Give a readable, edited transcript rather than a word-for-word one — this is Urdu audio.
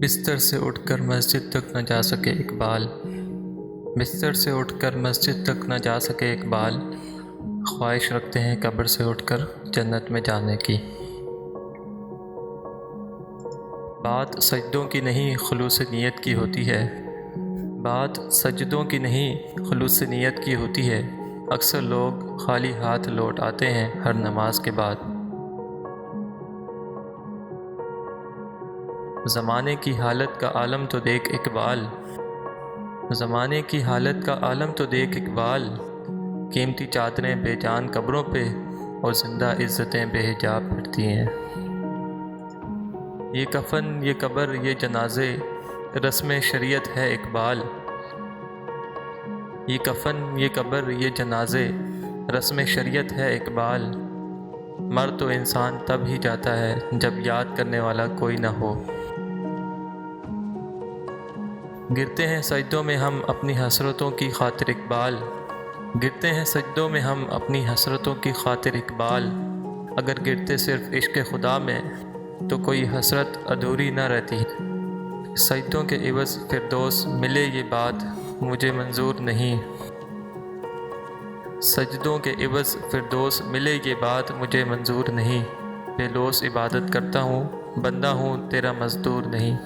بستر سے اٹھ کر مسجد تک نہ جا سکے اقبال، بستر سے اٹھ کر مسجد تک نہ جا سکے اقبال، خواہش رکھتے ہیں قبر سے اٹھ کر جنت میں جانے کی۔ بات سجدوں کی نہیں خلوص نیت کی ہوتی ہے، بات سجدوں کی نہیں خلوص نیت کی ہوتی ہے، اکثر لوگ خالی ہاتھ لوٹ آتے ہیں ہر نماز کے بعد۔ زمانے کی حالت کا عالم تو دیکھ اقبال، زمانے کی حالت کا عالم تو دیکھ اقبال، قیمتی چادریں بے جان قبروں پہ اور زندہ عزتیں بے حجاب پھرتی ہیں۔ یہ کفن یہ قبر یہ جنازے رسم شریعت ہے اقبال، یہ کفن یہ قبر یہ جنازے رسم شریعت ہے اقبال، مر تو انسان تب ہی جاتا ہے جب یاد کرنے والا کوئی نہ ہو۔ گرتے ہیں سجدوں میں ہم اپنی حسرتوں کی خاطر اقبال، گرتے ہیں سجدوں میں ہم اپنی حسرتوں کی خاطر اقبال، اگر گرتے صرف عشق خدا میں تو کوئی حسرت ادھوری نہ رہتی۔ سجدوں کے عوض فردوس ملے یہ بات مجھے منظور نہیں، سجدوں کے عوض فردوس ملے یہ بات مجھے منظور نہیں، بے لوث عبادت کرتا ہوں بندہ ہوں تیرا مزدور نہیں۔